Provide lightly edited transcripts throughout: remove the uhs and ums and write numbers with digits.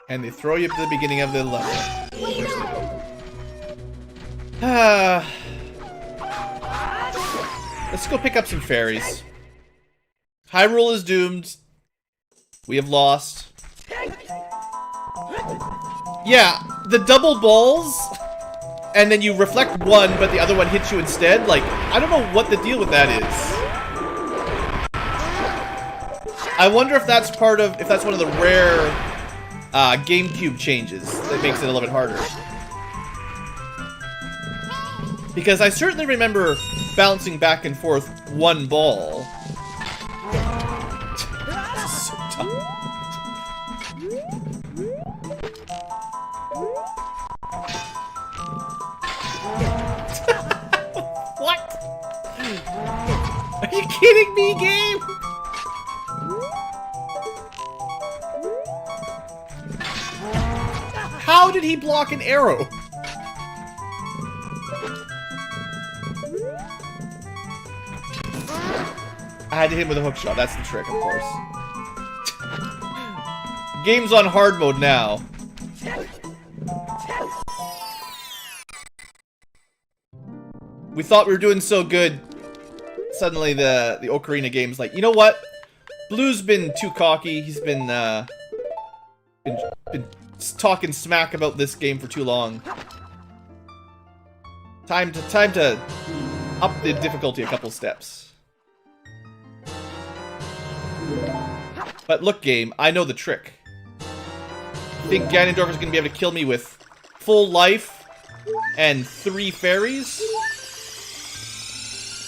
And they throw you up to the beginning of the level. Let's go pick up some fairies. Hyrule is doomed. We have lost. Yeah, the double balls, and then you reflect one, but the other one hits you instead. Like, I don't know what the deal with that is. I wonder if that's part of, if that's one of the rare Gamecube changes that makes it a little bit harder. Because I certainly remember bouncing back and forth one ball. This is so tough. What? Are you kidding me, game? How did he block an arrow? I had to hit him with a hook shot. That's the trick, of course. Game's on hard mode now. We thought we were doing so good. Suddenly the Ocarina game's like, you know what? Blue's been too cocky. He's been talking smack about this game for too long. Time to up the difficulty a couple steps. But look, game, I know the trick. Think Ganondorf is going to be able to kill me with full life and 3 fairies?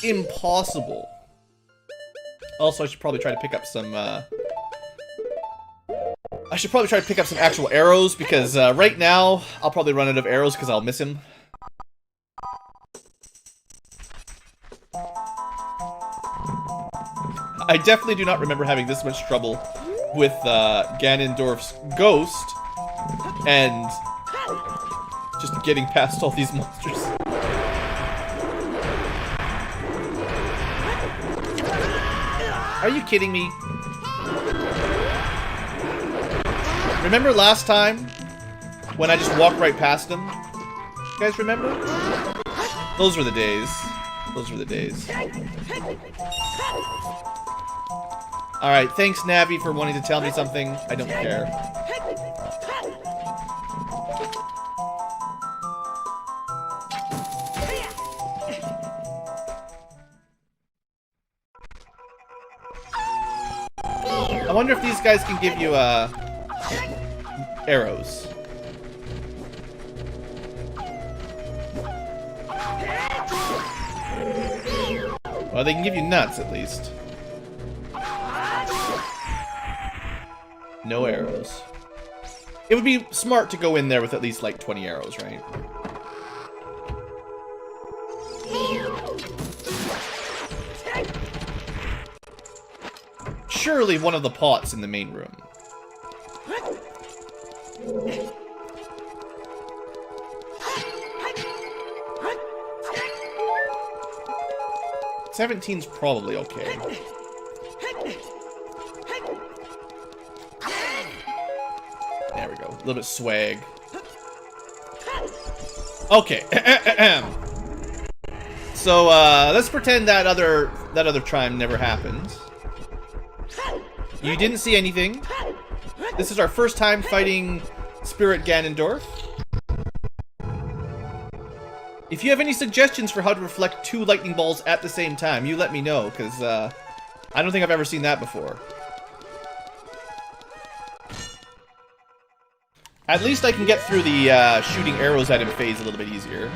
Impossible. Also, I should probably try to pick up some, actual arrows, because right now, I'll probably run out of arrows because I'll miss him. I definitely do not remember having this much trouble with Ganondorf's ghost and just getting past all these monsters. Are you kidding me? Remember last time when I just walked right past him? You guys remember? Those were the days. Those were the days. Alright, thanks Navi for wanting to tell me something. I don't care. I wonder if these guys can give you, arrows. Well, they can give you nuts, at least. No arrows. It would be smart to go in there with at least, like, 20 arrows, right? Surely one of the pots in the main room. $17's probably okay. There we go. A little bit swag. Okay. So let's pretend that other time never happened. You didn't see anything. This is our first time fighting Spirit Ganondorf. If you have any suggestions for how to reflect 2 lightning balls at the same time, you let me know, because I don't think I've ever seen that before. At least I can get through the shooting arrows at him phase a little bit easier.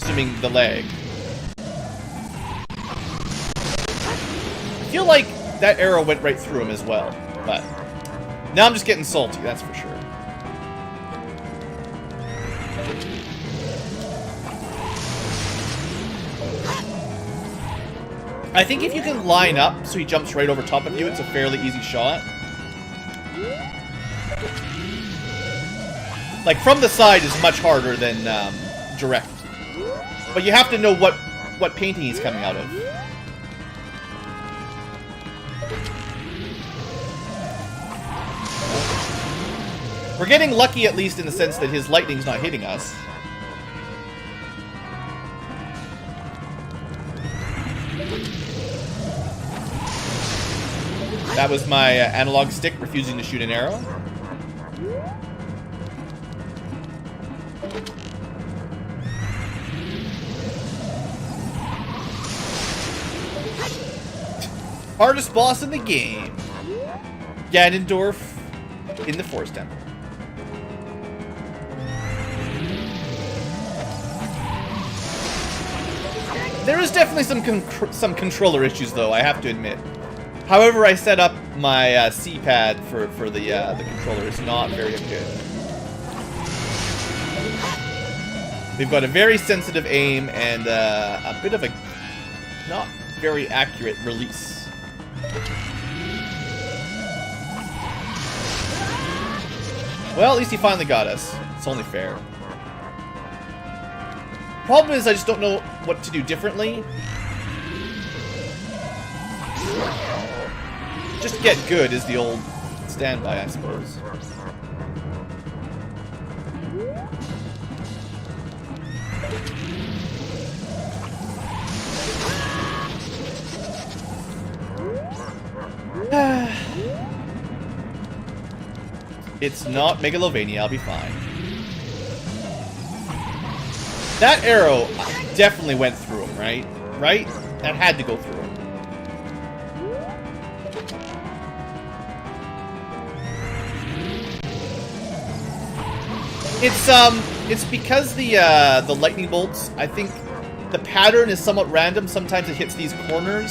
Assuming the lag. I feel like that arrow went right through him as well, but now I'm just getting salty, that's for sure. I think if you can line up so he jumps right over top of you, it's a fairly easy shot. Like, from the side is much harder than direct. But you have to know what painting he's coming out of. We're getting lucky, at least in the sense that his lightning's not hitting us. That was my analog stick refusing to shoot an arrow. Hardest boss in the game. Ganondorf in the Forest Temple. There is definitely some controller issues, though, I have to admit. However I set up my C-pad for the controller is not very good. We've got a very sensitive aim and a bit of a not very accurate release. Well, at least he finally got us. It's only fair. Problem is, I just don't know what to do differently. Just get good is the old standby, I suppose. It's not Megalovania, I'll be fine. That arrow definitely went through him, right? Right? That had to go through him. It's because the lightning bolts, I think the pattern is somewhat random. Sometimes it hits these corners.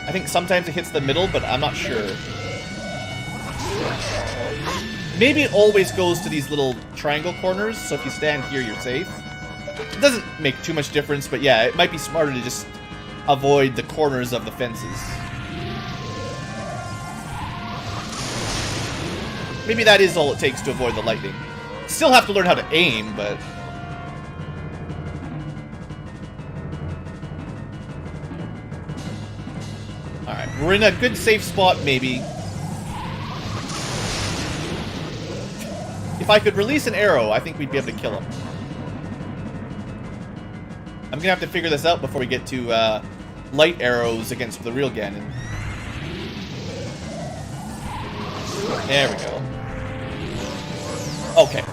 I think sometimes it hits the middle, but I'm not sure. Maybe it always goes to these little triangle corners, so if you stand here, you're safe. It doesn't make too much difference, but yeah, it might be smarter to just avoid the corners of the fences. Maybe that is all it takes to avoid the lightning. Still have to learn how to aim, but... Alright, we're in a good safe spot, maybe. If I could release an arrow, I think we'd be able to kill him. I'm gonna have to figure this out before we get to light arrows against the real Ganon. There we go. Okay.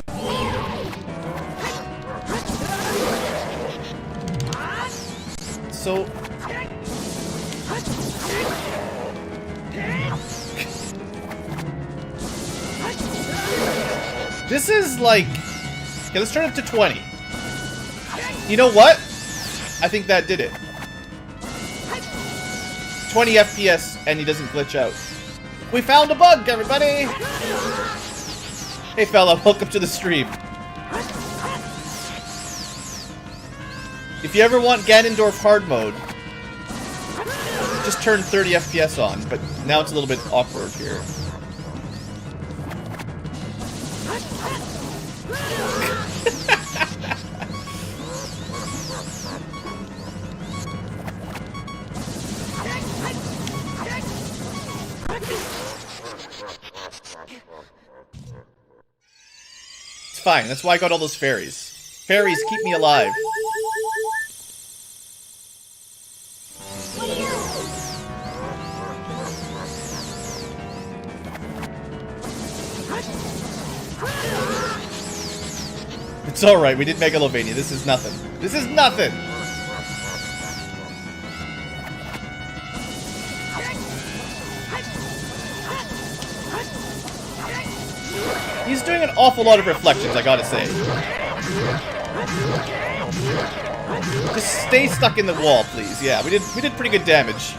So... This is like... Okay, let's turn it to 20. You know what? I think that did it. 20 FPS and he doesn't glitch out. We found a bug, everybody! Hey fella, welcome to the stream. If you ever want Ganondorf hard mode, just turn 30 FPS on, but now it's a little bit awkward here. It's fine, that's why I got all those fairies. Fairies keep me alive. It's alright, we did Megalovania. This is nothing. This is nothing! He's doing an awful lot of reflections, I gotta say. Just stay stuck in the wall, please. Yeah, we did pretty good damage.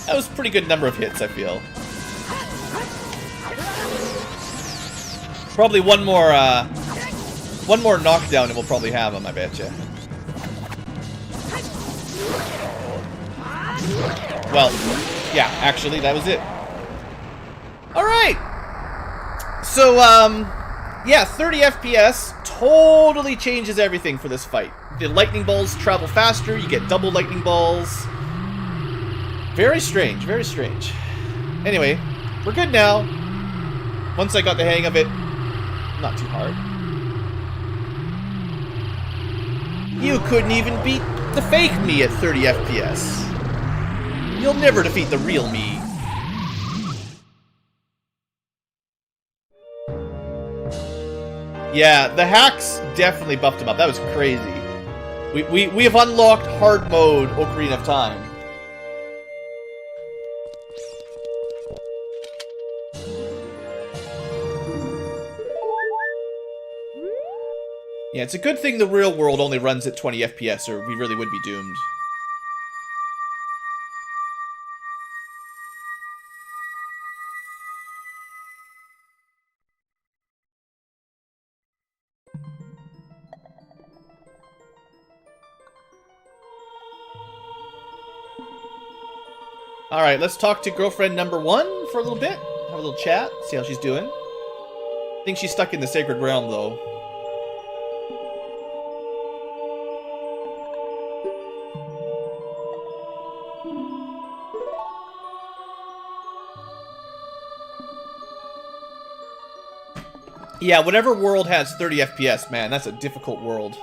That was a pretty good number of hits, I feel. Probably one more knockdown and we'll probably have him, I betcha. Well, yeah, actually, that was it. Alright! So, yeah, 30 FPS totally changes everything for this fight. The lightning balls travel faster, you get double lightning balls. Very strange, very strange. Anyway, we're good now. Once I got the hang of it, Not too hard. You couldn't even beat the fake me at 30 FPS. You'll never defeat the real me. Yeah, the hacks definitely buffed him up. That was crazy. We have unlocked hard mode Ocarina of Time. Yeah, it's a good thing the real world only runs at 20 FPS, or we really would be doomed. Alright, let's talk to girlfriend number 1 for a little bit. Have a little chat, see how she's doing. I think she's stuck in the Sacred Realm, though. Yeah, whatever world has 30 FPS, man, that's a difficult world.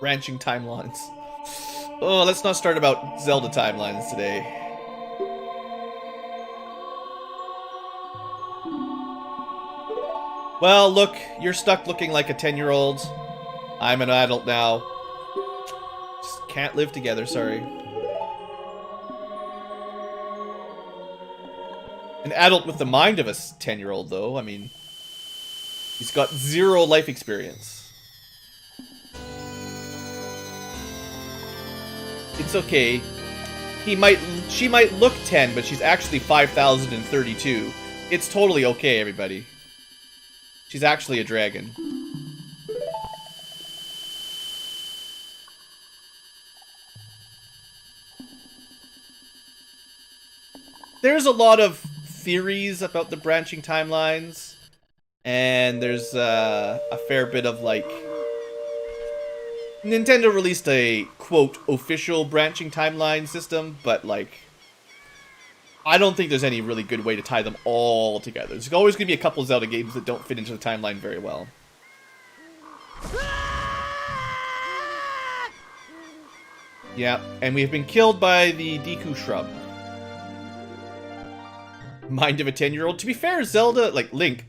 Branching timelines. Oh, let's not start about Zelda timelines today. Well, look, you're stuck looking like a 10-year-old. I'm an adult now. Just can't live together, sorry. An adult with the mind of a 10-year-old, though. I mean, he's got 0 life experience. It's okay. She might look 10, but she's actually 5,032. It's totally okay, everybody. She's actually a dragon. There's a lot of theories about the branching timelines, and there's a fair bit of, like... Nintendo released a, quote, official branching timeline system, but, like, I don't think there's any really good way to tie them all together. There's always going to be a couple Zelda games that don't fit into the timeline very well. Yeah, and we have been killed by the Deku Shrub. Mind of a 10-year-old. To be fair, Zelda, like Link,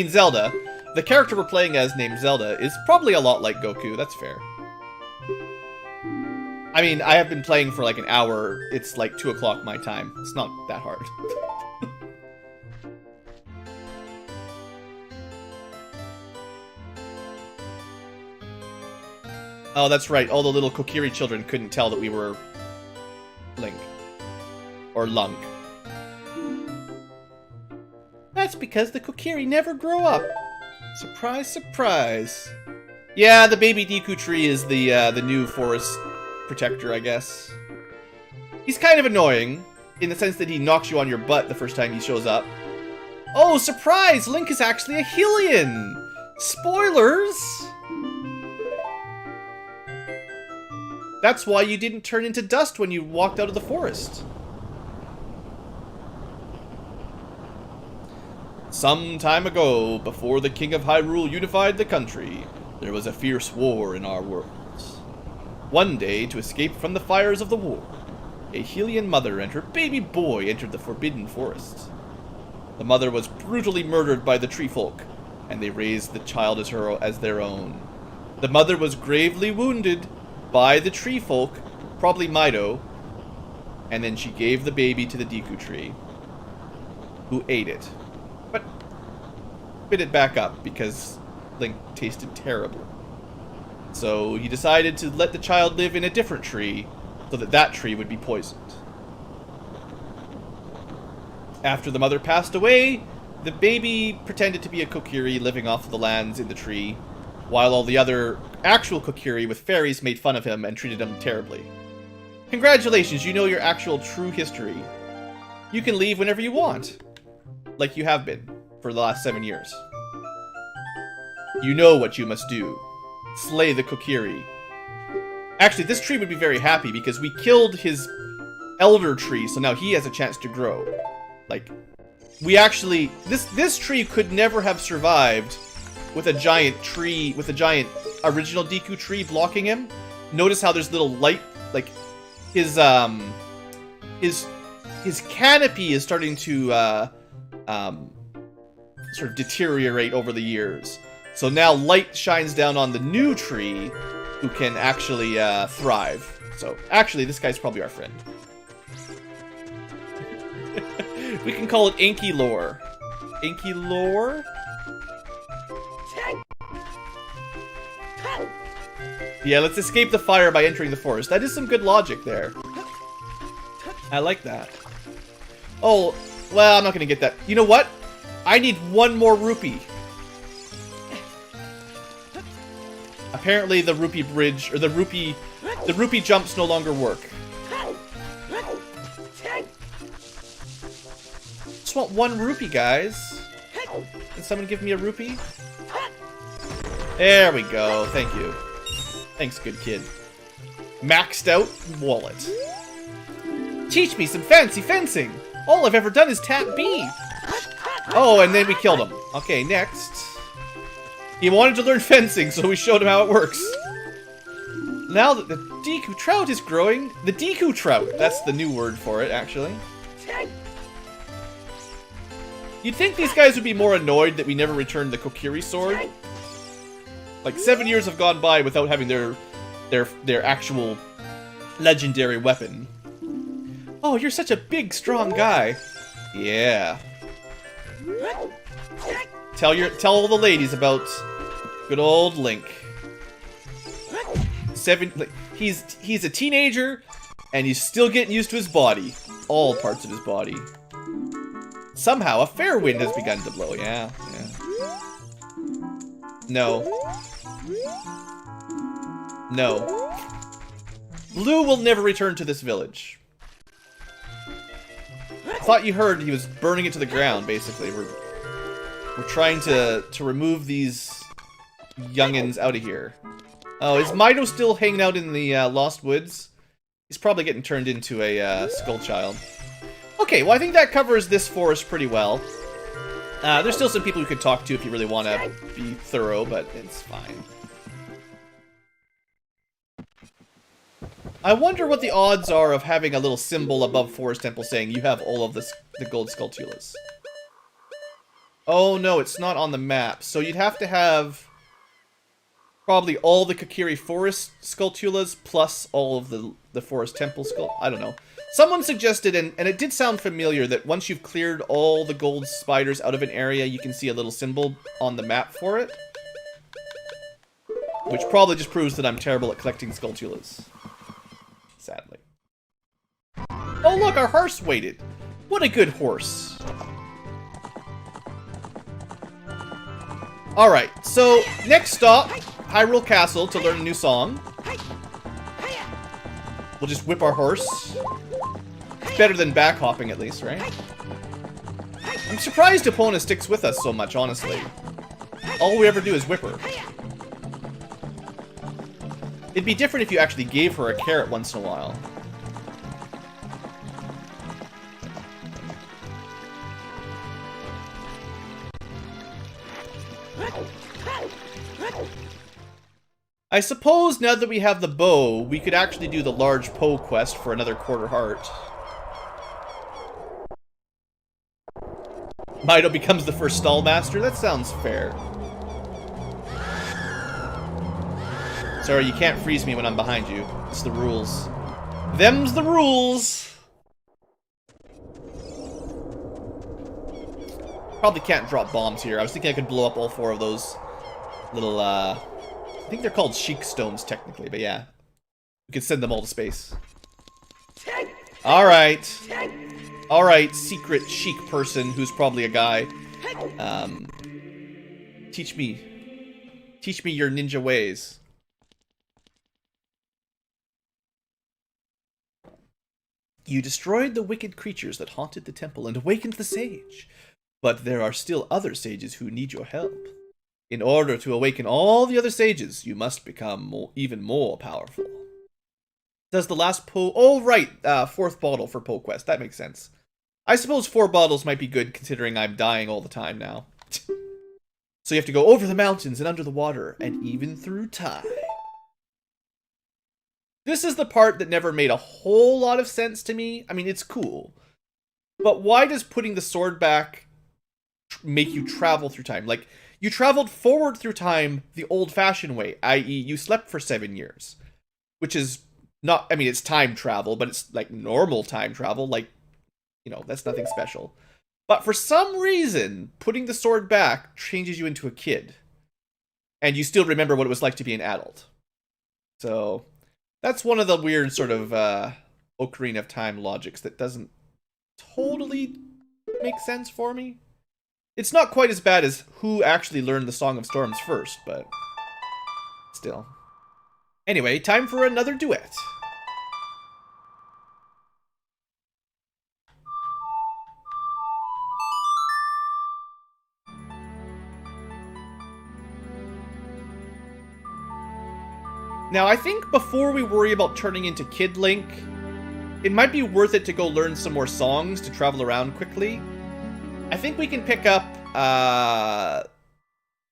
Zelda, the character we're playing as named Zelda, is probably a lot like Goku, that's fair. I mean, I have been playing for like an hour. It's like 2 o'clock my time. It's not that hard. Oh, that's right. All the little Kokiri children couldn't tell that we were Link. Or Lunk. That's because the Kokiri never grow up. Surprise, surprise. Yeah, the baby Deku tree is the new forest protector, I guess. He's kind of annoying, in the sense that he knocks you on your butt the first time he shows up. Oh, surprise! Link is actually a Hylian! Spoilers! That's why you didn't turn into dust when you walked out of the forest. Some time ago, before the King of Hyrule unified the country, there was a fierce war in our worlds. One day, to escape from the fires of the war, a Hylian mother and her baby boy entered the Forbidden Forest. The mother was brutally murdered by the tree folk, and they raised the child as their own. The mother was gravely wounded by the tree folk, probably Meadow, and then she gave the baby to the Deku tree, who ate it, but spit it back up because Link tasted terrible. So he decided to let the child live in a different tree so that that tree would be poisoned. After the mother passed away, the baby pretended to be a Kokiri living off the lands in the tree, while all the other actual Kokiri with fairies made fun of him and treated him terribly. Congratulations, you know your actual true history. You can leave whenever you want, like you have been for the last 7 years. You know what you must do. Slay the Kokiri. Actually, this tree would be very happy because we killed his elder tree, so now he has a chance to grow. Like, we actually... This tree could never have survived with a giant tree, with a giant original Deku tree blocking him. Notice how there's little light, like, his canopy is starting to, sort of deteriorate over the years. So now light shines down on the new tree, who can actually, thrive. So, actually, this guy's probably our friend. We can call it Inky Lore. Inky Lore? Yeah, let's escape the fire by entering the forest. That is some good logic there. I like that. Oh, well, I'm not gonna get that. You know what? I need one more rupee. Apparently the rupee bridge, or the rupee jumps no longer work. Just want one rupee, guys. Can someone give me a rupee? There we go. Thank you. Thanks, good kid. Maxed out wallet. Teach me some fancy fencing. All I've ever done is tap B. Oh, and then we killed him. Okay, next. He wanted to learn fencing, so we showed him how it works. Now that the Deku Trout is growing... The Deku Trout! That's the new word for it, actually. You'd think these guys would be more annoyed that we never returned the Kokiri sword. Like, 7 years have gone by without having their actual legendary weapon. Oh, you're such a big, strong guy. Yeah. Tell all the ladies about good old Link. He's a teenager, and he's still getting used to his body. All parts of his body. Somehow, a fair wind has begun to blow. Yeah. No. No. Blue will never return to this village. I thought you heard he was burning it to the ground, basically. We're trying to remove these youngins out of here. Oh, is Meadow still hanging out in the Lost Woods? He's probably getting turned into a Skull Child. Okay, well I think that covers this forest pretty well. There's still some people you could talk to if you really want to be thorough, but it's fine. I wonder what the odds are of having a little symbol above Forest Temple saying you have all of the gold Skulltulas. Oh no, it's not on the map. So you'd have to have probably all the Kokiri Forest Skulltulas plus all of the Forest Temple Skull... I don't know. Someone suggested, and it did sound familiar, that once you've cleared all the gold spiders out of an area, you can see a little symbol on the map for it. Which probably just proves that I'm terrible at collecting Skulltulas. Sadly. Oh look, our horse waited. What a good horse. Alright, so next stop, Hyrule Castle to learn a new song. We'll just whip our horse. It's better than back hopping at least, right? I'm surprised Epona sticks with us so much, honestly. All we ever do is whip her. It'd be different if you actually gave her a carrot once in a while. I suppose now that we have the bow, we could actually do the large Poe quest for another quarter heart. Meadow becomes the first stall master? That sounds fair. Sorry, you can't freeze me when I'm behind you. It's the rules. Them's the rules! Probably can't drop bombs here. I was thinking I could blow up all 4 of those little, I think they're called Sheik Stones, technically, but yeah. We could send them all to space. Alright. Alright, secret Sheik person who's probably a guy. Teach me. Teach me your ninja ways. You destroyed the wicked creatures that haunted the temple and awakened the sage. But there are still other sages who need your help. In order to awaken all the other sages, you must become even more powerful. Does the last Poe... Oh, right! 4th bottle for Poe Quest. That makes sense. I suppose 4 bottles might be good considering I'm dying all the time now. So you have to go over the mountains and under the water and even through time. This is the part that never made a whole lot of sense to me. I mean, it's cool. But why does putting the sword back make you travel through time? Like, you traveled forward through time the old-fashioned way, i.e. you slept for 7 years. Which is not, I mean, it's time travel, but it's like normal time travel. Like, you know, that's nothing special. But for some reason, putting the sword back changes you into a kid. And you still remember what it was like to be an adult. So, that's one of the weird sort of Ocarina of Time logics that doesn't totally make sense for me. It's not quite as bad as who actually learned the Song of Storms first, but still. Anyway, time for another duet. Now, I think before we worry about turning into Kid Link, it might be worth it to go learn some more songs to travel around quickly. I think we can pick up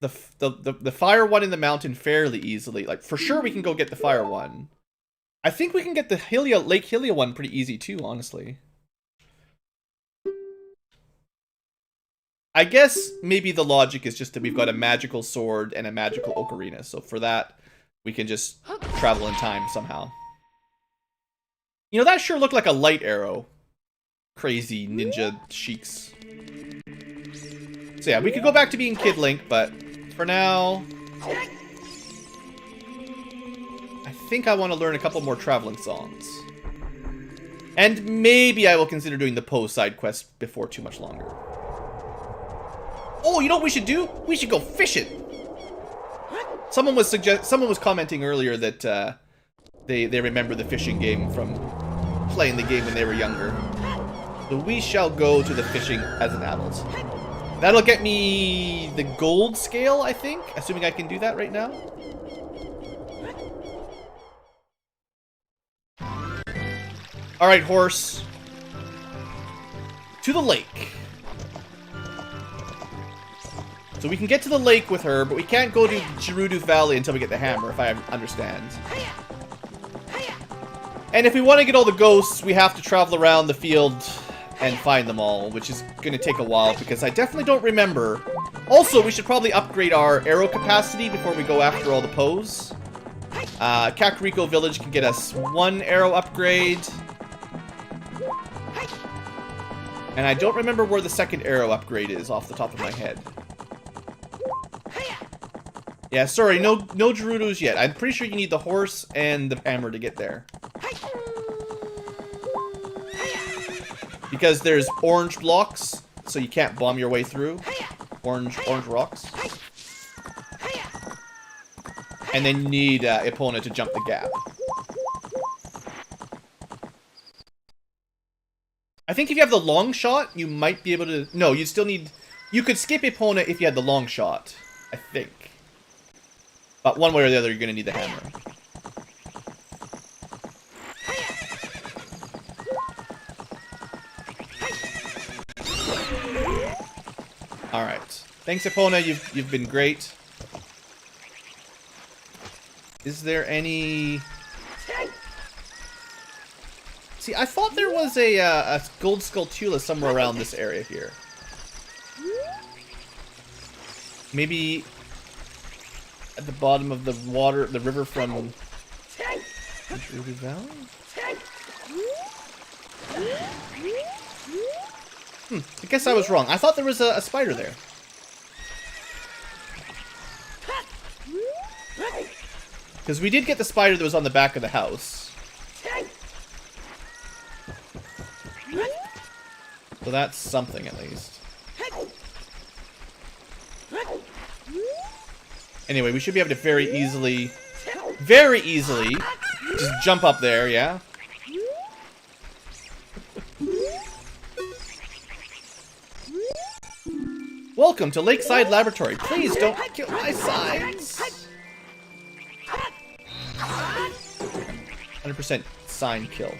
the fire one in the mountain fairly easily. Like, for sure we can go get the fire one. I think we can get the Lake Hylia one pretty easy too, honestly. I guess maybe the logic is just that we've got a magical sword and a magical ocarina. So for that, we can just travel in time somehow. You know, that sure looked like a light arrow. Crazy ninja sheiks. So yeah, we could go back to being Kid Link, but for now, I think I want to learn a couple more traveling songs. And maybe I will consider doing the Poe side quest before too much longer. Oh, you know what we should do? We should go fishing. Someone was commenting earlier that they remember the fishing game from playing the game when they were younger. So we shall go to the fishing as an adult. That'll get me the gold scale, I think, assuming I can do that right now. All right, horse. To the lake. So we can get to the lake with her, but we can't go to Gerudo Valley until we get the hammer, if I understand. And if we want to get all the ghosts, we have to travel around the field and find them all, which is going to take a while because I definitely don't remember. Also, we should probably upgrade our arrow capacity before we go after all the Poes. Kakariko Village can get us 1 arrow upgrade. And I don't remember where the second arrow upgrade is off the top of my head. Yeah, sorry, no Gerudos yet. I'm pretty sure you need the horse and the hammer to get there. Because there's orange blocks, so you can't bomb your way through. Orange rocks. And then you need Epona to jump the gap. I think if you have the long shot, you might be able to... No, you still need... You could skip Epona if you had the long shot, I think. But one way or the other, you're going to need the hammer. Alright. Thanks, Epona. You've been great. Is there any... See, I thought there was a gold Skulltula somewhere around this area here. Maybe at the bottom of the water, the river from Hyrule Valley? I guess I was wrong. I thought there was a spider there. Because we did get the spider that was on the back of the house. So that's something at least. Anyway, we should be able to very easily just jump up there, yeah? Welcome to Lakeside Laboratory. Please don't kill my signs. 100% sign kill.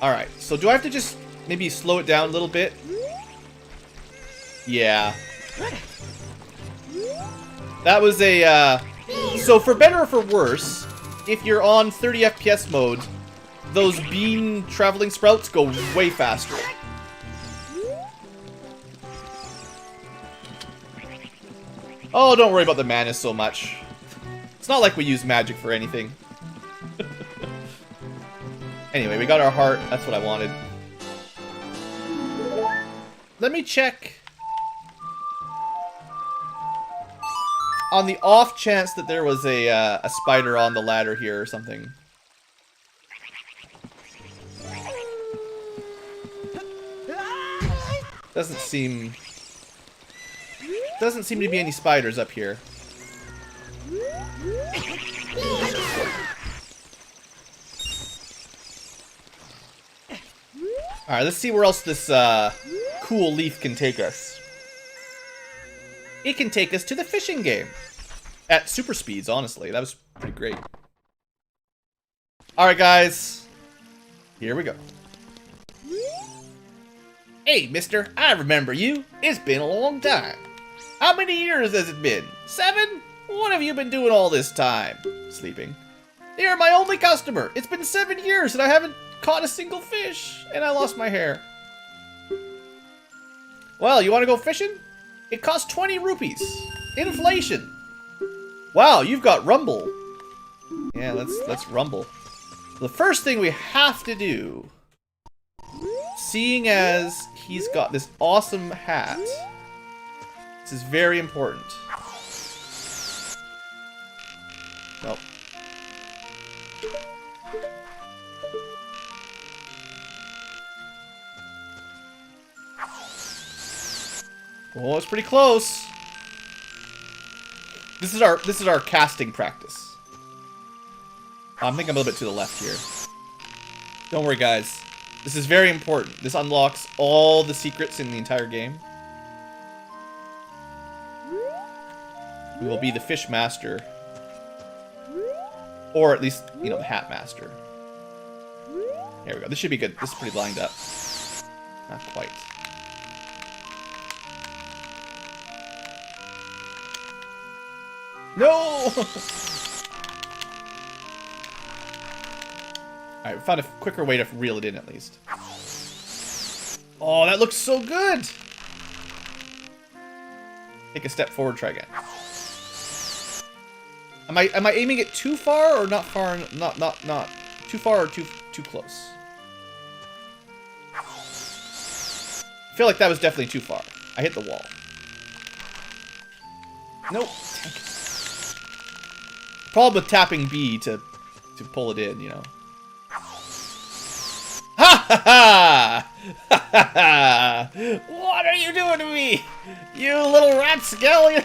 Alright, so do I have to just maybe slow it down a little bit. Yeah. That was a, so for better or for worse, if you're on 30 FPS mode, those bean traveling sprouts go way faster. Oh, don't worry about the mana so much. It's not like we use magic for anything. Anyway, we got our heart. That's what I wanted. Let me check. On the off chance that there was a spider on the ladder here or something. Doesn't seem to be any spiders up here. Alright, let's see where else this cool leaf can take us. It can take us to the fishing game. At super speeds, honestly. That was pretty great. Alright, guys. Here we go. Hey, mister, I remember you. It's been a long time. How many years has it been? 7? What have you been doing all this time? Sleeping. You're my only customer. It's been 7 years and I haven't caught a single fish. And I lost my hair. Well, you want to go fishing? It costs 20 rupees. Inflation. Wow, you've got rumble. Yeah, let's rumble. The first thing we have to do, seeing as he's got this awesome hat, this is very important. Nope. Oh, it's pretty close. This is our casting practice. I think I'm a little bit to the left here. Don't worry, guys. This is very important. This unlocks all the secrets in the entire game. We will be the fish master. Or at least, you know, the hat master. There we go. This should be good. This is pretty lined up. Not quite. No! Alright, we found a quicker way to reel it in at least. Oh, that looks so good! Take a step forward, try again. Am I aiming it too far or not far? Not too far or too close? I feel like that was definitely too far. I hit the wall. Nope. Problem with tapping B to pull it in, you know. Ha ha ha! Ha ha ha! What are you doing to me? You little rapscallion!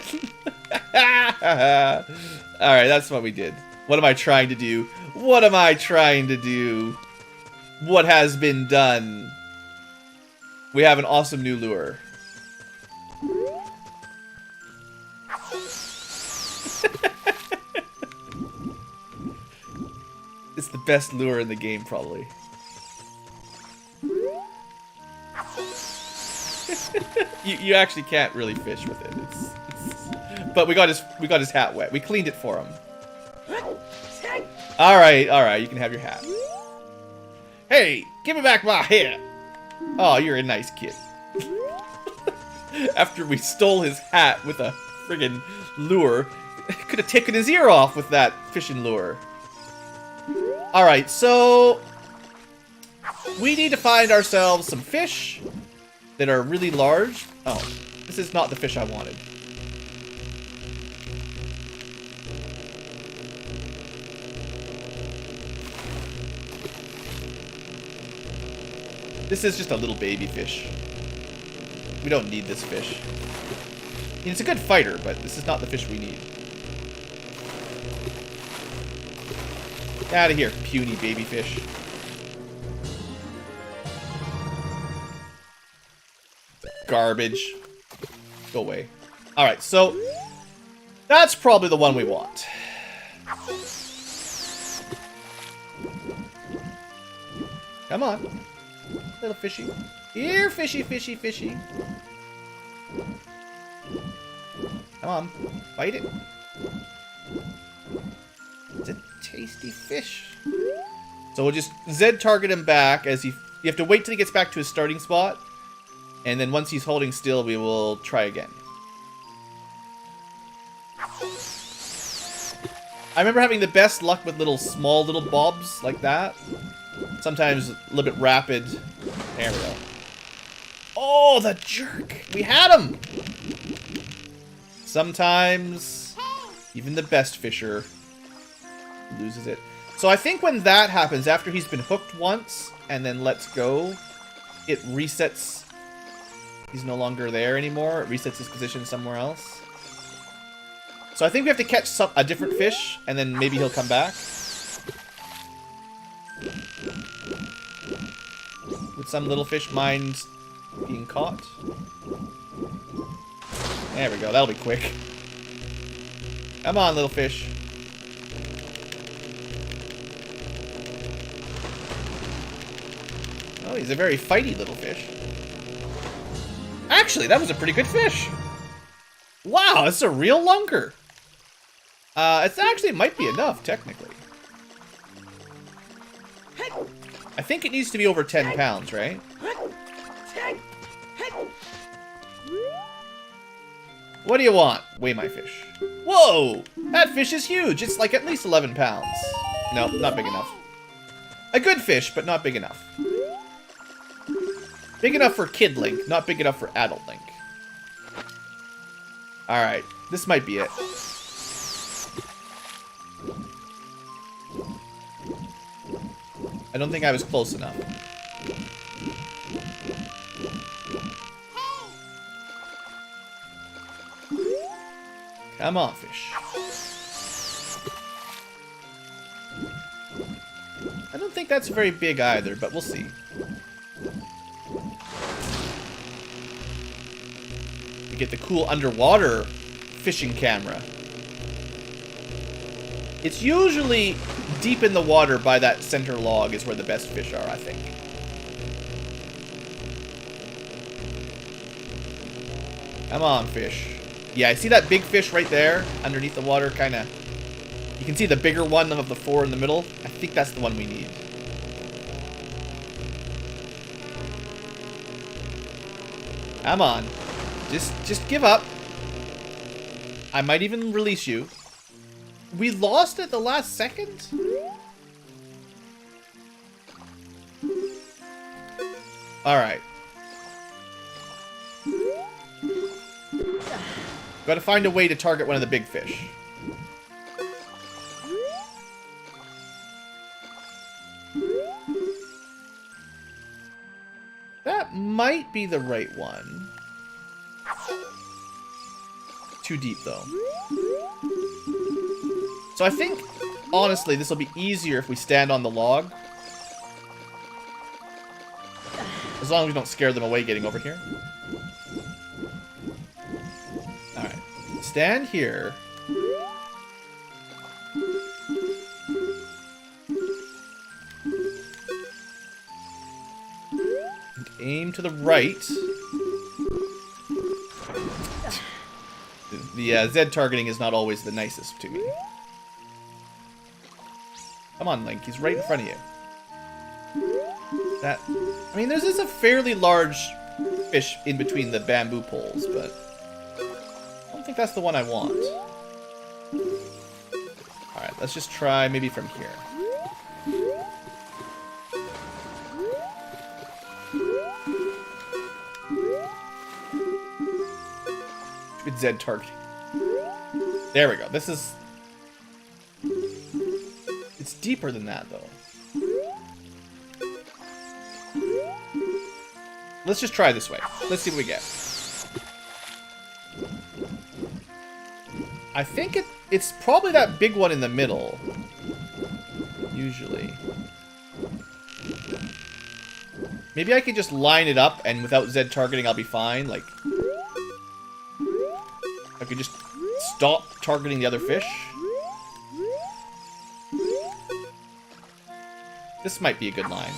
Alright, that's what we did. What am I trying to do? What am I trying to do? What has been done? We have an awesome new lure. It's the best lure in the game, probably. you actually can't really fish with it. But we got his hat wet. We cleaned it for him. All right, you can have your hat. Hey, give me back my hat. Oh, you're a nice kid. After we stole his hat with a friggin' lure, could have taken his ear off with that fishing lure. All right, so we need to find ourselves some fish that are really large. Oh, this is not the fish I wanted. This is just a little baby fish. We don't need this fish. I mean, it's a good fighter, but this is not the fish we need. Get out of here, puny baby fish. Garbage. Go away. Alright, so that's probably the one we want. Come on. little fishy. Here, fishy, fishy, fishy. Come on, bite it. It's a tasty fish. So we'll just Z target him back as you have to wait till he gets back to his starting spot. And then once he's holding still, we will try again. I remember having the best luck with small little bobs like that. Sometimes a little bit rapid. There we go. Oh, the jerk! We had him! Sometimes even the best fisher loses it. So I think when that happens, after he's been hooked once and then lets go, it resets. He's no longer there anymore. It resets his position somewhere else. So I think we have to catch a different fish, and then maybe he'll come back. Would some little fish mind being caught? There we go. That'll be quick. Come on, little fish. Oh, he's a very fighty little fish. Actually, that was a pretty good fish. Wow, it's a real lunker. It might be enough, technically. I think it needs to be over 10 pounds, right? What do you want? Weigh my fish. Whoa! That fish is huge. It's like at least 11 pounds. No, not big enough. A good fish, but not big enough. Big enough for Kid Link, not big enough for Adult Link. Alright, this might be it. I don't think I was close enough. Come on, fish. I don't think that's very big either, but we'll see. We get the cool underwater fishing camera. It's usually deep in the water by that center log is where the best fish are, I think. Come on, fish. Yeah, I see that big fish right there underneath the water, kind of. You can see the bigger one of the four in the middle. I think that's the one we need. Come on. Just give up. I might even release you. We lost at the last second? Alright. Gotta find a way to target one of the big fish. That might be the right one. Too deep, though. So I think, honestly, this will be easier if we stand on the log. As long as we don't scare them away getting over here. Alright. Stand here. And aim to the right. The Z targeting is not always the nicest to me. Come on, Link. He's right in front of you. That... I mean, this is a fairly large fish in between the bamboo poles, but... I don't think that's the one I want. Alright, let's just try maybe from here. Good Z targeting. There we go. This is... It's deeper than that, though. Let's just try this way. Let's see what we get. I think it's probably that big one in the middle. Usually. Maybe I could just line it up and without Z targeting I'll be fine. Like, I could just stop targeting the other fish. This might be a good line.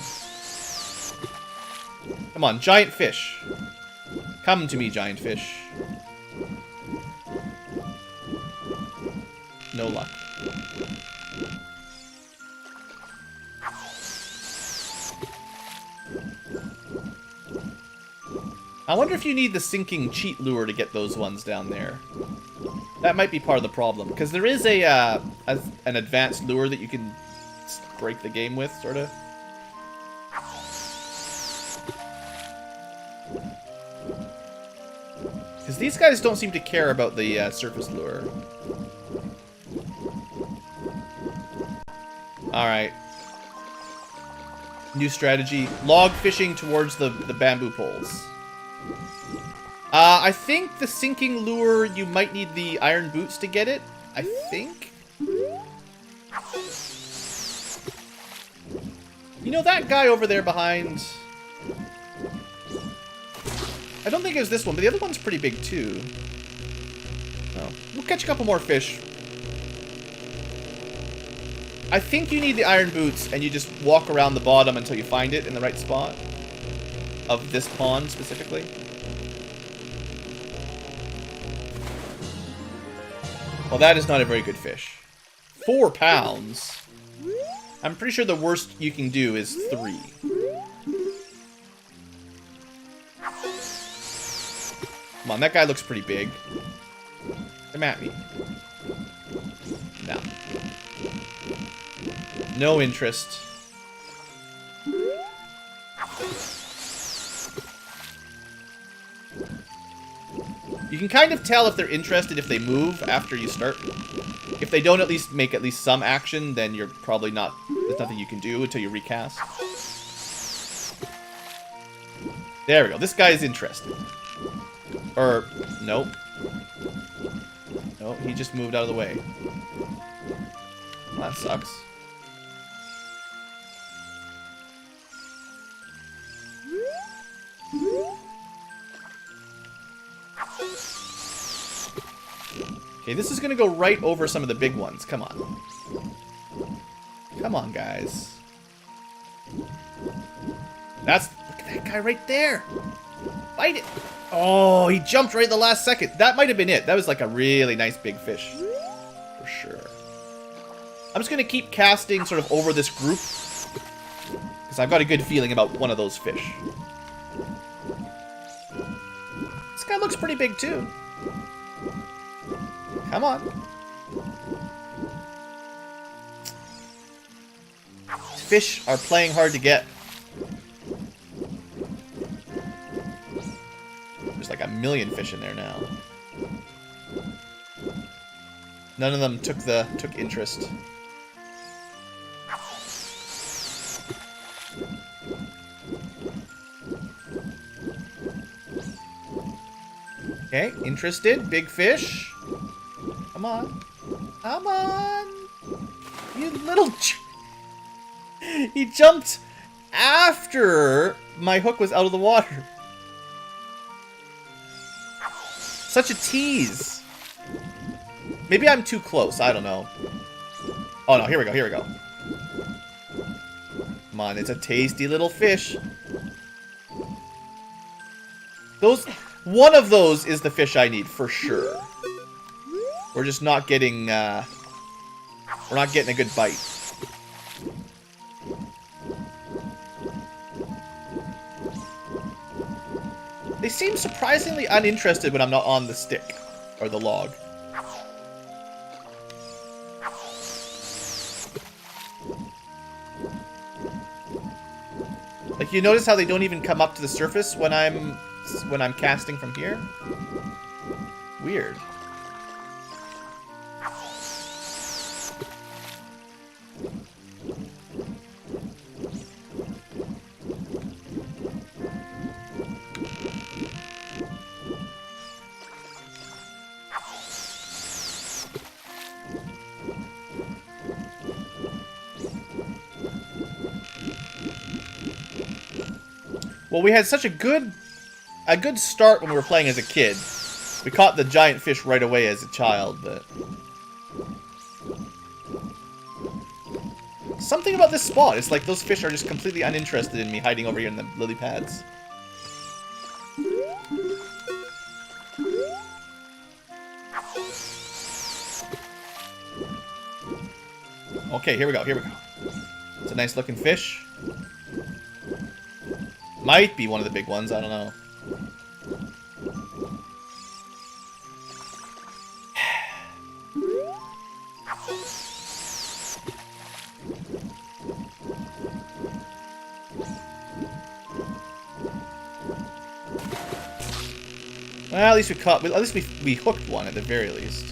Come on, giant fish. Come to me, giant fish. No luck. I wonder if you need the sinking cheat lure to get those ones down there. That might be part of the problem, because there is an advanced lure that you can break the game with, sort of. Because these guys don't seem to care about the surface lure. Alright. New strategy. Log fishing towards the bamboo poles. I think the sinking lure, you might need the iron boots to get it. I think. You know that guy over there behind... I don't think it was this one, but the other one's pretty big too. Oh, we'll catch a couple more fish. I think you need the iron boots, and you just walk around the bottom until you find it in the right spot. Of this pond, specifically. Well, that is not a very good fish. 4 pounds. I'm pretty sure the worst you can do is 3. Come on, that guy looks pretty big. Come at me. No. No interest. You can kind of tell if they're interested if they move after you start. If they don't at least make at least some action, then you're probably not... There's nothing you can do until you recast. There we go. This guy is interested. Or, nope. No, he just moved out of the way. Well, that sucks. Okay, this is gonna go right over some of the big ones. Come on. Come on, guys. Look at that guy right there. Fight it. Oh, he jumped right at the last second. That might have been it. That was like a really nice big fish. For sure. I'm just gonna keep casting sort of over this group. Because I've got a good feeling about one of those fish. This guy looks pretty big too. Come on. These fish are playing hard to get. There's like a million fish in there now. None of them took interest. Okay, interested. Big fish. Come on. Come on. You little... He jumped after my hook was out of the water. Such a tease. Maybe I'm too close. I don't know. Oh, no. Here we go. Here we go. Come on. It's a tasty little fish. One of those is the fish I need for sure. We're just not getting, we're not getting a good bite. They seem surprisingly uninterested when I'm not on the stick, or the log. Like, you notice how they don't even come up to the surface when I'm casting from here? Weird. Well, we had such a good start when we were playing as a kid. We caught the giant fish right away as a child, but... Something about this spot. It's like those fish are just completely uninterested in me hiding over here in the lily pads. Okay, here we go, here we go. It's a nice looking fish. Might be one of the big ones, I don't know. Well, at least we caught. At least we hooked one at the very least.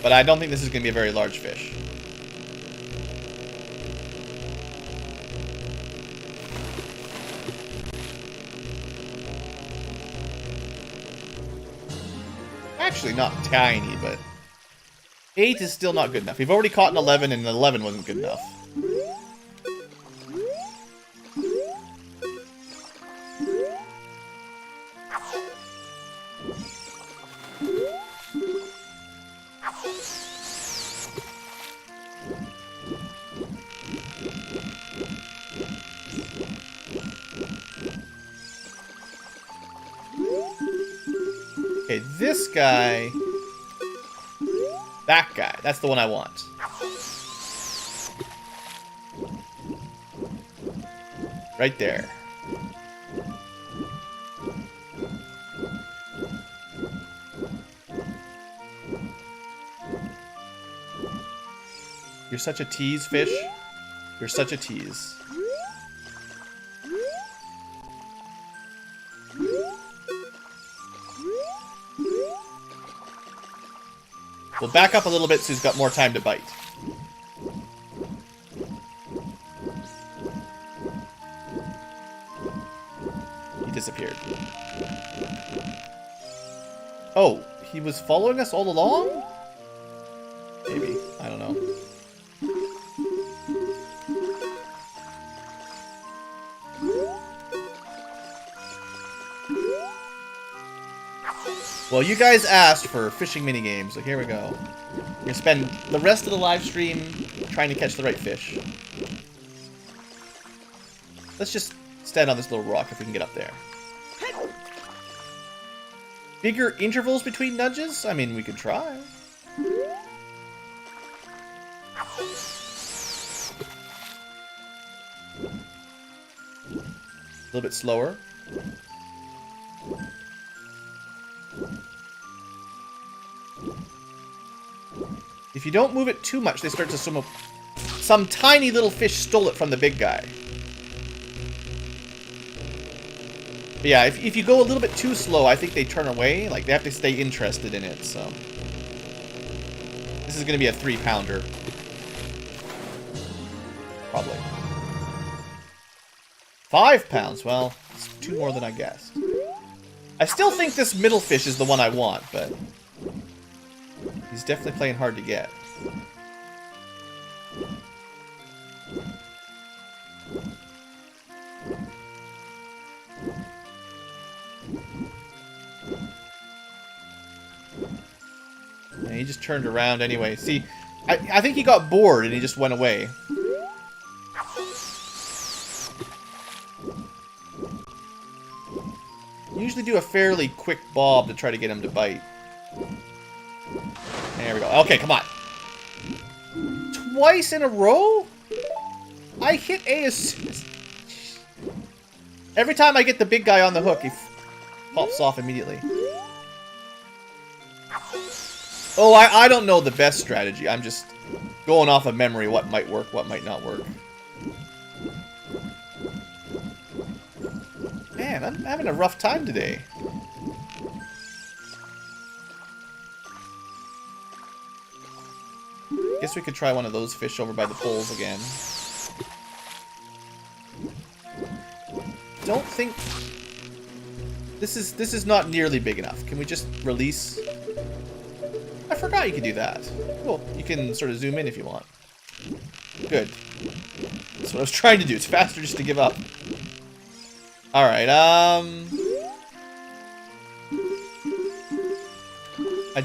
But I don't think this is going to be a very large fish. Actually, not tiny, but 8 is still not good enough. We've already caught an 11, and an 11 wasn't good enough. Okay, this guy... That guy. That's the one I want. Right there. You're such a tease, fish. You're such a tease. We'll back up a little bit so he's got more time to bite. He disappeared. Oh, he was following us all along? Maybe. I don't know. Well, you guys asked for fishing minigames, so here we go. We're gonna spend the rest of the live stream trying to catch the right fish. Let's just stand on this little rock if we can get up there. Bigger intervals between nudges? I mean, we could try. A little bit slower. If you don't move it too much, they start to swim up. Some tiny little fish stole it from the big guy. But yeah, if you go a little bit too slow, I think they turn away. Like, they have to stay interested in it, so. This is going to be a 3-pounder. Probably. 5 pounds. Well, it's 2 more than I guessed. I still think this middle fish is the one I want, but... he's definitely playing hard to get. Yeah, he just turned around anyway. See, I think he got bored and he just went away. You usually do a fairly quick bob to try to get him to bite. There we go. Okay, come on. Twice in a row? I hit A as soon as... Every time I get the big guy on the hook, he pops off immediately. Oh, I don't know the best strategy. I'm just going off of memory what might work, what might not work. Man, I'm having a rough time today. Guess we could try one of those fish over by the poles again. Don't think... This is not nearly big enough. Can we just release? I forgot you could do that. Cool. You can sort of zoom in if you want. Good. That's what I was trying to do. It's faster just to give up. Alright, I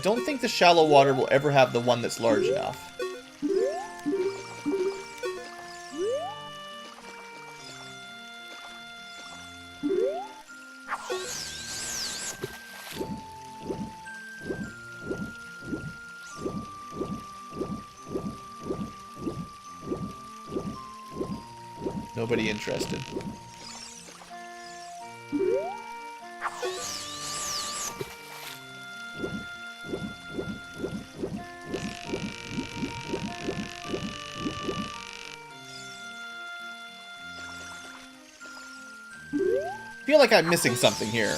don't think the shallow water will ever have the one that's large enough. Nobody interested. I feel like I'm missing something here.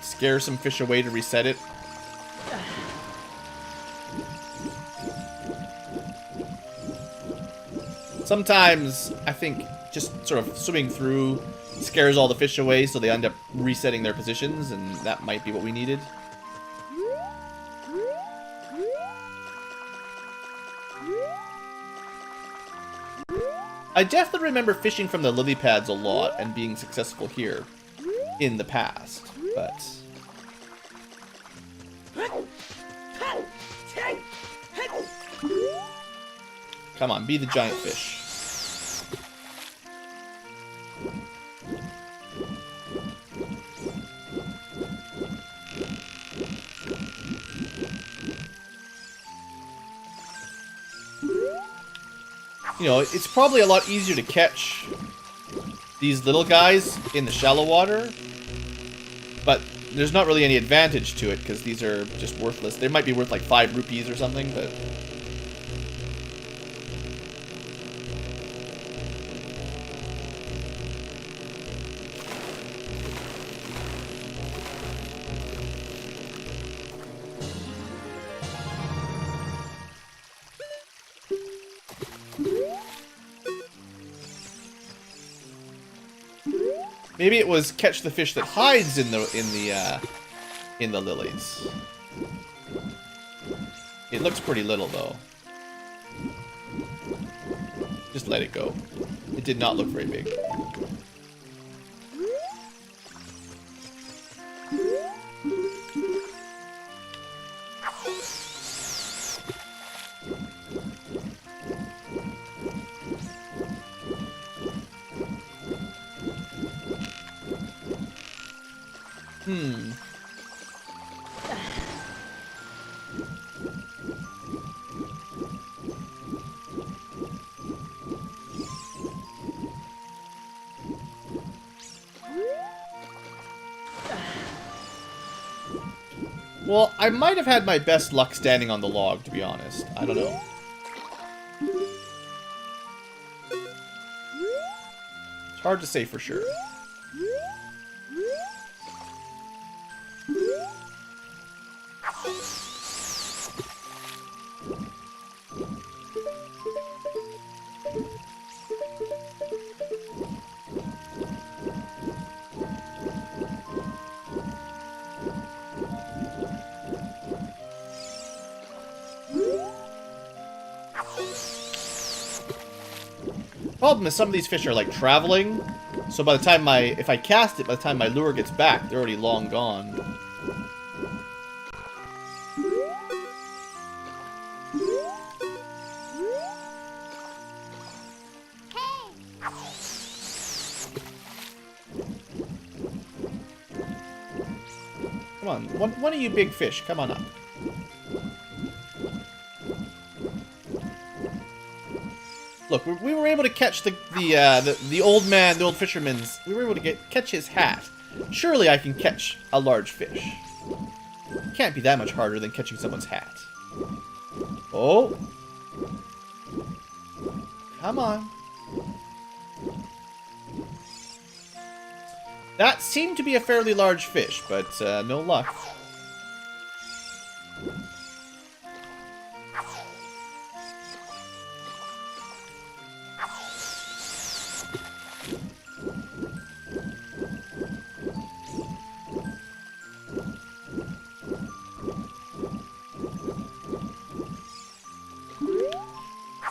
Scare some fish away to reset it. Sometimes, I think, just sort of swimming through scares all the fish away so they end up resetting their positions, and that might be what we needed. I definitely remember fishing from the lily pads a lot and being successful here in the past, but... Come on, be the giant fish. You know, it's probably a lot easier to catch these little guys in the shallow water, but there's not really any advantage to it because these are just worthless. They might be worth like 5 rupees or something, but... Maybe it was catch the fish that hides in the lilies. It looks pretty little though. Just let it go. It did not look very big. Well, I might have had my best luck standing on the log, to be honest. I don't know. It's hard to say for sure. Problem is some of these fish are like traveling, so by the time if I cast it, by the time my lure gets back, they're already long gone. Come on, one of you big fish, come on up. Look, we were able to catch the old man, the old fisherman's. We were able to catch his hat. Surely I can catch a large fish. It can't be that much harder than catching someone's hat. Oh. Come on. That seemed to be a fairly large fish, but no luck.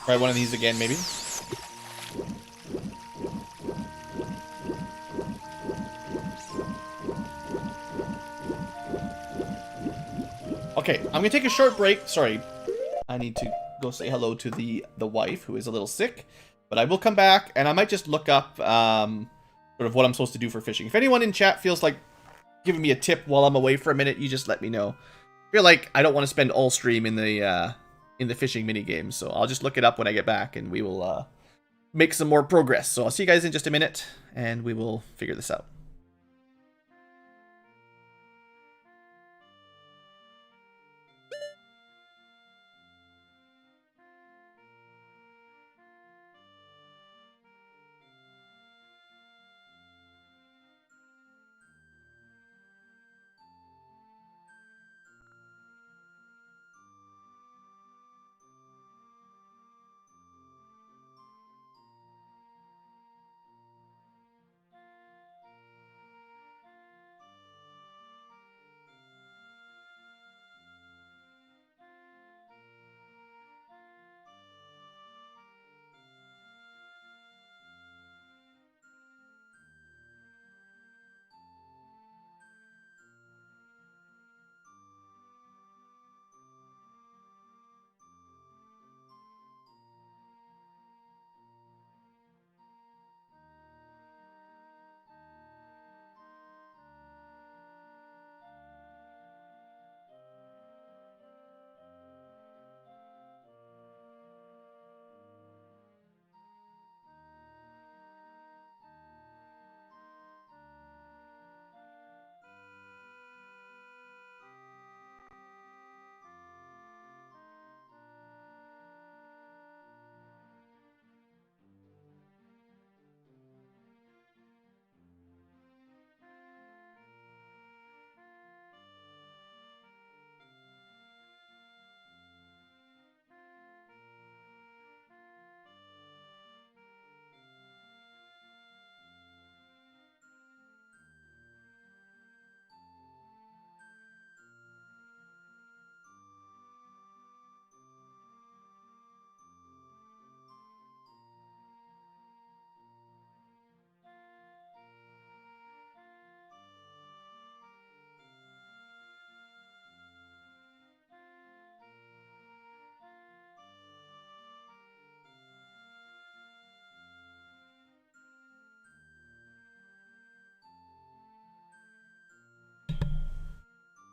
Try one of these again, maybe. Okay, I'm gonna take a short break. Sorry, I need to go say hello to the wife, who is a little sick. But I will come back, and I might just look up sort of what I'm supposed to do for fishing. If anyone in chat feels like giving me a tip while I'm away for a minute, you just let me know. I feel like I don't want to spend all stream in the fishing mini games, so I'll just look it up when I get back, and we will make some more progress. So I'll see you guys in just a minute, and we will figure this out.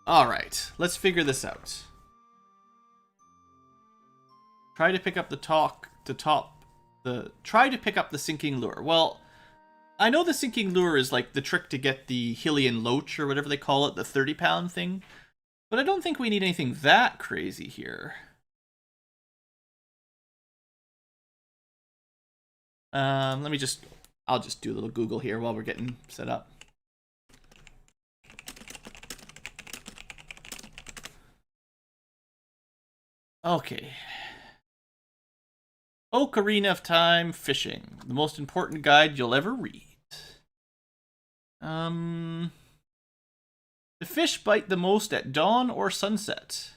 Alright, let's figure this out. Try to pick up try to pick up the sinking lure. Well, I know the sinking lure is like the trick to get the Hylian loach, or whatever they call it, the 30-pound thing. But I don't think we need anything that crazy here. I'll just do a little Google here while we're getting set up. Okay. Ocarina of Time Fishing. The most important guide you'll ever read. The fish bite the most at dawn or sunset.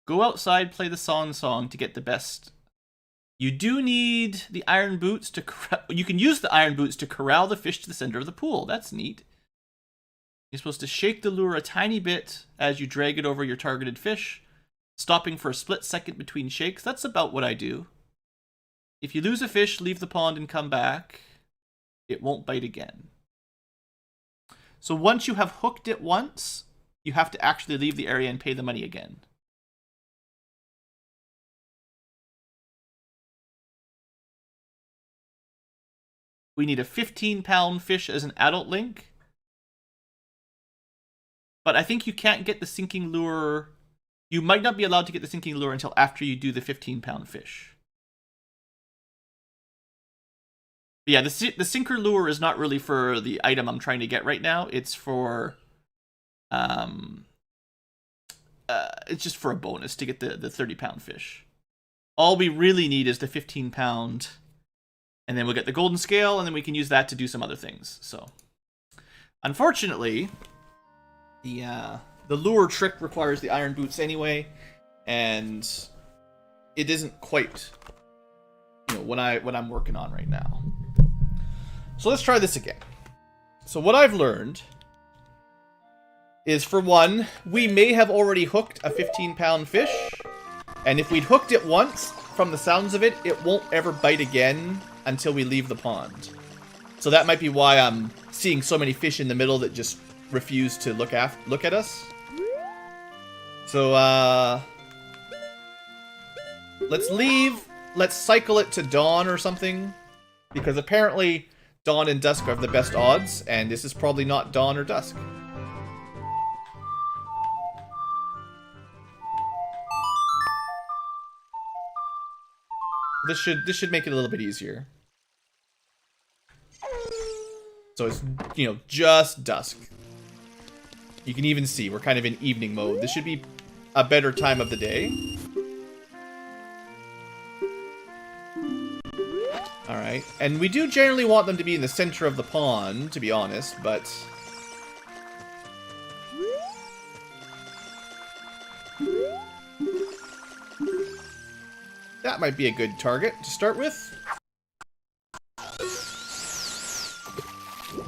Go outside, play the song to get the best. You do need the iron boots to you can use the iron boots to corral the fish to the center of the pool. That's neat. You're supposed to shake the lure a tiny bit as you drag it over your targeted fish, stopping for a split second between shakes. That's about what I do. If you lose a fish, leave the pond and come back. It won't bite again. So once you have hooked it once, you have to actually leave the area and pay the money again. We need a 15-pound fish as an adult link. But I think you can't get the sinking lure. You might not be allowed to get the sinking lure until after you do the 15-pound fish. But yeah, the sinker lure is not really for the item I'm trying to get right now. It's for, it's just for a bonus to get the 30-pound fish. All we really need is the 15-pound, and then we'll get the golden scale, and then we can use that to do some other things. So, unfortunately, the lure trick requires the iron boots anyway, and it isn't quite, what I'm working on right now. So let's try this again. So what I've learned is, for one, we may have already hooked a 15-pound fish, and if we'd hooked it once, from the sounds of it, it won't ever bite again until we leave the pond. So that might be why I'm seeing so many fish in the middle that just refuse to look at us. So let's leave. Let's cycle it to dawn or something, because apparently dawn and dusk have the best odds, and this is probably not dawn or dusk. This should make it a little bit easier. So it's, you know, just dusk. You can even see we're kind of in evening mode. This should be a better time of the day. Alright, and we do generally want them to be in the center of the pond, to be honest, but... that might be a good target to start with.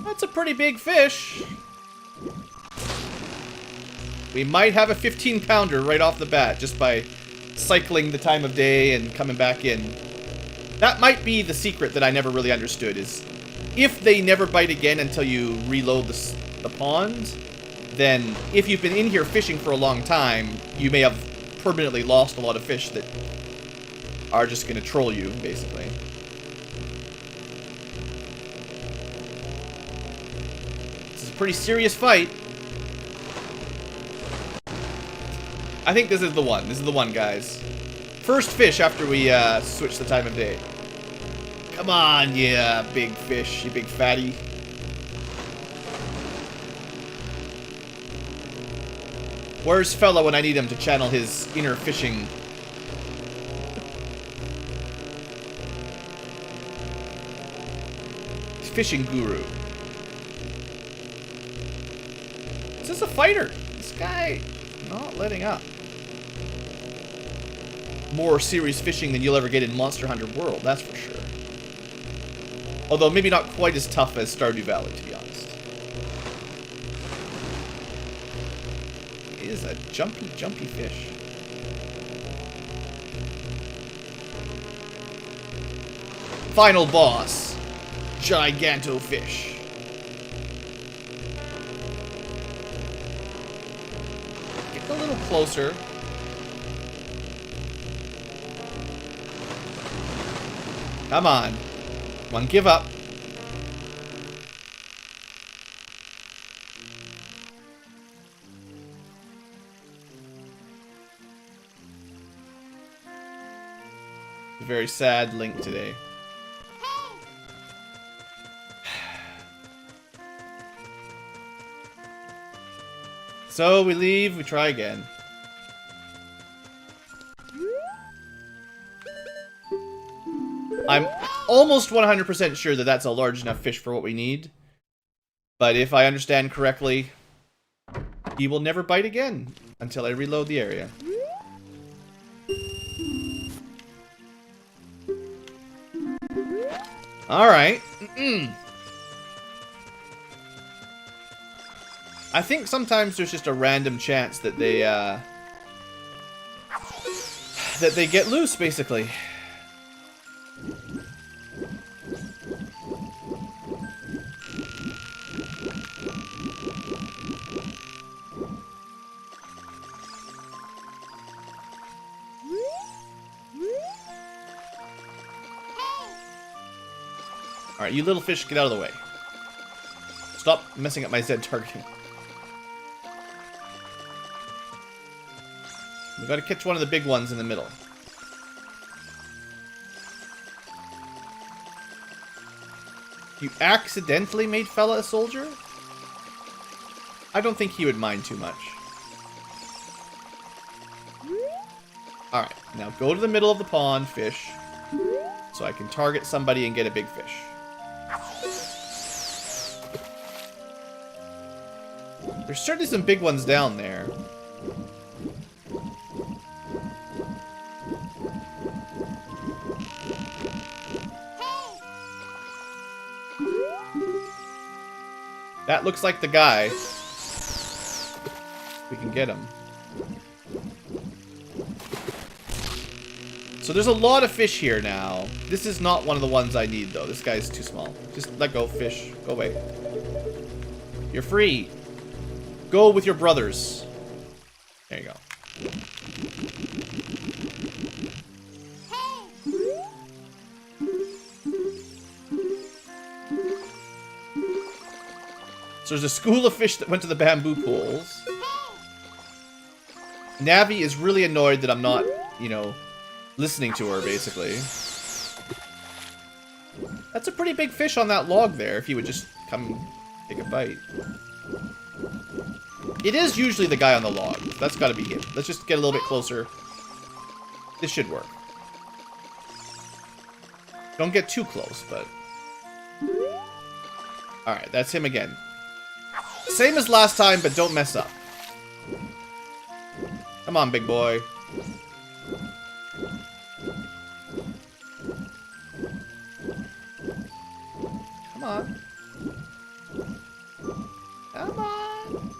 That's a pretty big fish. We might have a 15-pounder right off the bat, just by cycling the time of day and coming back in. That might be the secret that I never really understood, is if they never bite again until you reload the pond, then if you've been in here fishing for a long time, you may have permanently lost a lot of fish that are just going to troll you, basically. This is a pretty serious fight. I think this is the one. This is the one, guys. First fish after we switch the time of day. Come on, yeah, big fish, you big fatty. Where's fella when I need him to channel his inner fishing? Fishing guru. Is this a fighter? This guy not letting up. More serious fishing than you'll ever get in Monster Hunter World, that's for sure. Although maybe not quite as tough as Stardew Valley, to be honest. It is a jumpy, jumpy fish. Final boss. Giganto fish. Get a little closer. Come on. Come on, give up. A very sad Link today. So we leave, we try again. I'm almost 100% sure that that's a large enough fish for what we need. But if I understand correctly, he will never bite again until I reload the area. Alright. I think sometimes there's just a random chance that they get loose, basically. Alright, you little fish, get out of the way. Stop messing up my Z targeting. We've got to catch one of the big ones in the middle. You accidentally made fella a soldier? I don't think he would mind too much. Alright, now go to the middle of the pond, fish. So I can target somebody and get a big fish. There's certainly some big ones down there. That looks like the guy. We can get him. So there's a lot of fish here now. This is not one of the ones I need, though. This guy's too small. Just let go, fish. Go away. You're free. Go with your brothers. There you go. So there's a school of fish that went to the bamboo pools. Navi is really annoyed that I'm not, you know, listening to her, basically. That's a pretty big fish on that log there, if he would just come take a bite. It is usually the guy on the log. That's gotta be him. Let's just get a little bit closer. This should work. Don't get too close, but... Alright, that's him again. Same as last time, but don't mess up. Come on, big boy. Come on. Come on.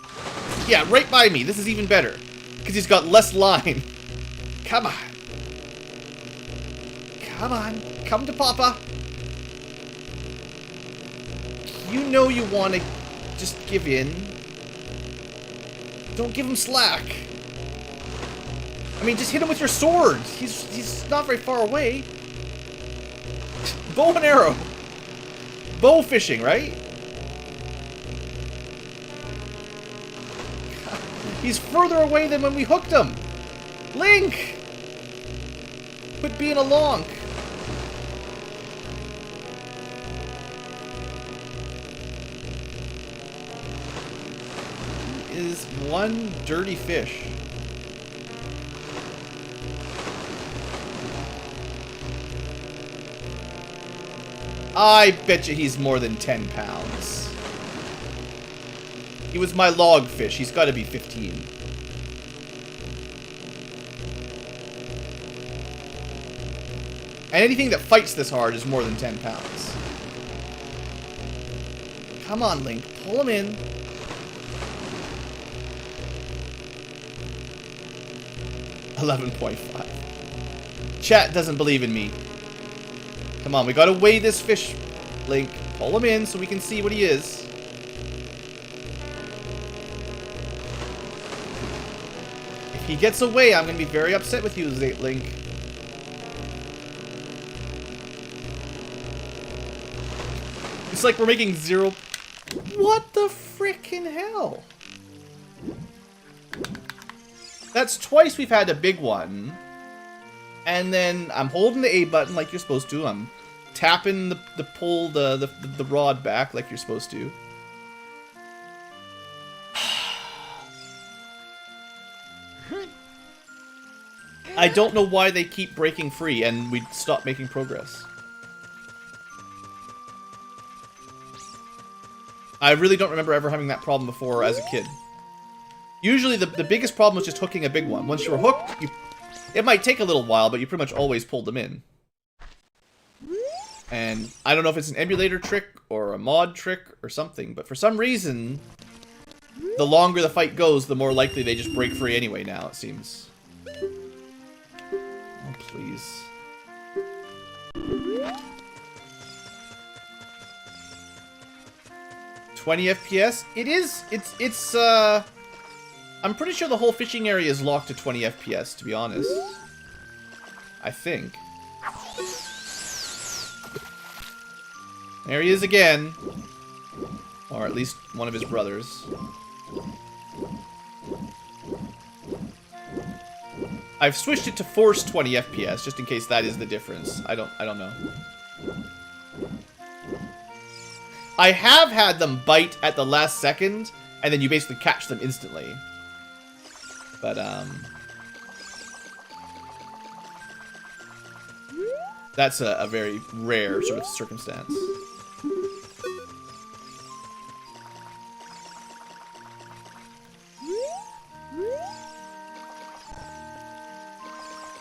Yeah, right by me. This is even better. Because he's got less line. Come on. Come on. Come to Papa. You know you want to just give in. Don't give him slack. I mean, just hit him with your sword. He's not very far away. Bow and arrow. Bow fishing, right? He's further away than when we hooked him. Link! Quit being a lonk. He is one dirty fish. I bet you he's more than 10 pounds. He was my log fish. He's got to be 15. And anything that fights this hard is more than 10 pounds. Come on, Link. Pull him in. $11.5. Chat doesn't believe in me. Come on, we gotta weigh this fish, Link. Pull him in so we can see what he is. If he gets away, I'm gonna be very upset with you, Link. It's like we're making zero... What the frickin' hell? That's twice we've had a big one. And then I'm holding the A button like you're supposed to. I'm tapping the rod back like you're supposed to. I don't know why they keep breaking free and we stop making progress. I really don't remember ever having that problem before as a kid. Usually the biggest problem was just hooking a big one. Once you were hooked, it might take a little while, but you pretty much always pulled them in. And I don't know if it's an emulator trick or a mod trick or something, but for some reason, the longer the fight goes, the more likely they just break free anyway now, it seems. Oh, please. $20 FPS? It is. It's I'm pretty sure the whole fishing area is locked to 20 FPS, to be honest. I think. There he is again. Or at least one of his brothers. I've switched it to forced 20 FPS, just in case that is the difference. I don't know. I have had them bite at the last second, and then you basically catch them instantly. But, that's a very rare sort of circumstance.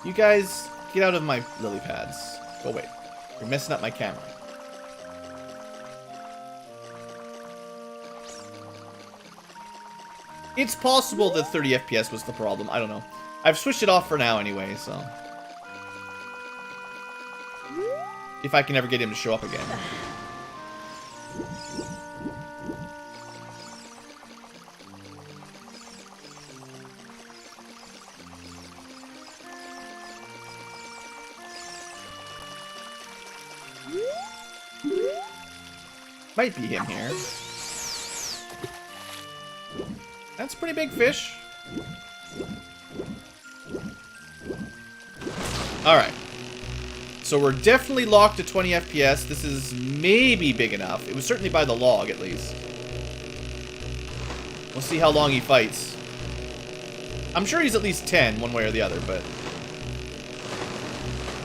You guys, get out of my lily pads. Go away. You're messing up my camera. It's possible that 30 FPS was the problem. I don't know. I've switched it off for now anyway, so... If I can ever get him to show up again. Might be him here. That's a pretty big fish. Alright. So we're definitely locked to 20 FPS. This is maybe big enough. It was certainly by the log, at least. We'll see how long he fights. I'm sure he's at least 10, one way or the other, but...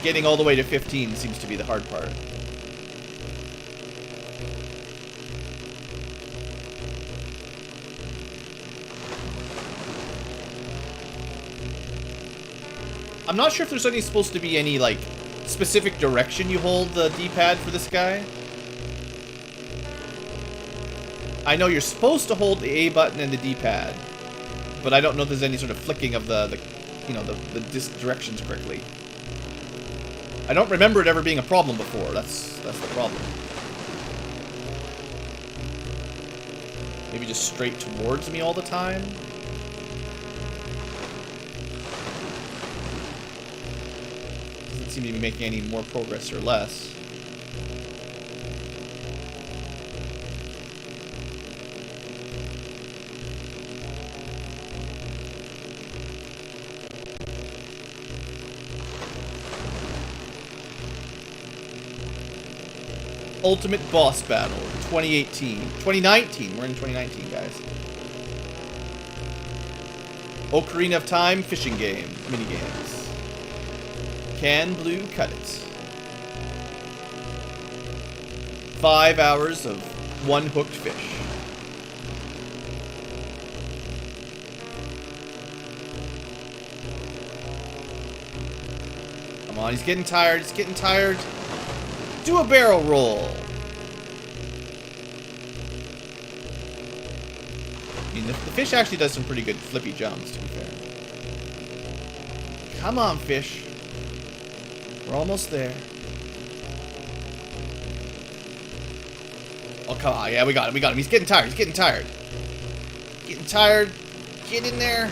getting all the way to 15 seems to be the hard part. I'm not sure if there's supposed to be any, like, specific direction you hold the D-pad for this guy. I know you're supposed to hold the A button and the D-pad, but I don't know if there's any sort of flicking of the directions correctly. I don't remember it ever being a problem before. That's the problem. Maybe just straight towards me all the time. Doesn't seem to be making any more progress or less. Ultimate Boss Battle, 2018. 2019, we're in 2019, guys. Ocarina of Time fishing game, minigames. Can Blue cut it? 5 hours of one hooked fish. Come on, he's getting tired, he's getting tired. Do a barrel roll. I mean, the fish actually does some pretty good flippy jumps, to be fair. Come on, fish. We're almost there. Oh, come on. Yeah, we got him. We got him. He's getting tired. He's getting tired. Getting tired. Get in there.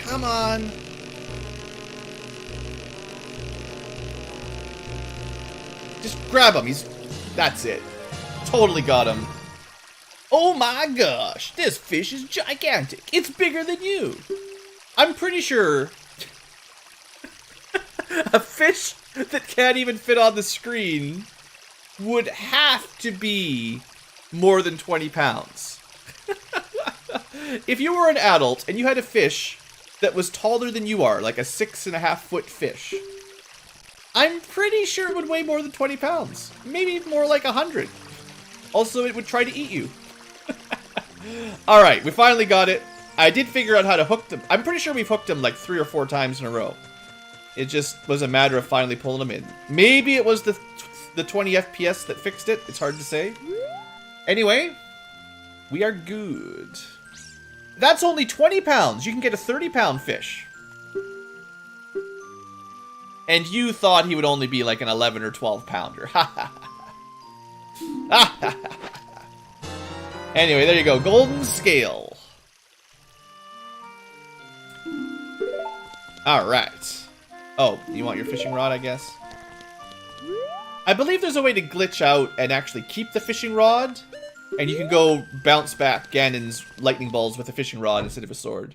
Come on. Just grab him. That's it. Totally got him. Oh my gosh. This fish is gigantic. It's bigger than you. I'm pretty sure a fish that can't even fit on the screen would have to be more than 20 pounds. If you were an adult and you had a fish that was taller than you are, like a 6.5-foot fish, I'm pretty sure it would weigh more than 20 pounds. Maybe more like 100. Also, it would try to eat you. Alright, we finally got it. I did figure out how to hook them. I'm pretty sure we've hooked them like 3 or 4 times in a row. It just was a matter of finally pulling them in. Maybe it was the 20 FPS that fixed it. It's hard to say. Anyway, we are good. That's only 20 pounds. You can get a 30-pound fish. And you thought he would only be like an 11 or 12 pounder. Anyway, there you go. Golden scale. Alright. Oh, you want your fishing rod, I guess? I believe there's a way to glitch out and actually keep the fishing rod. And you can go bounce back Ganon's lightning balls with a fishing rod instead of a sword.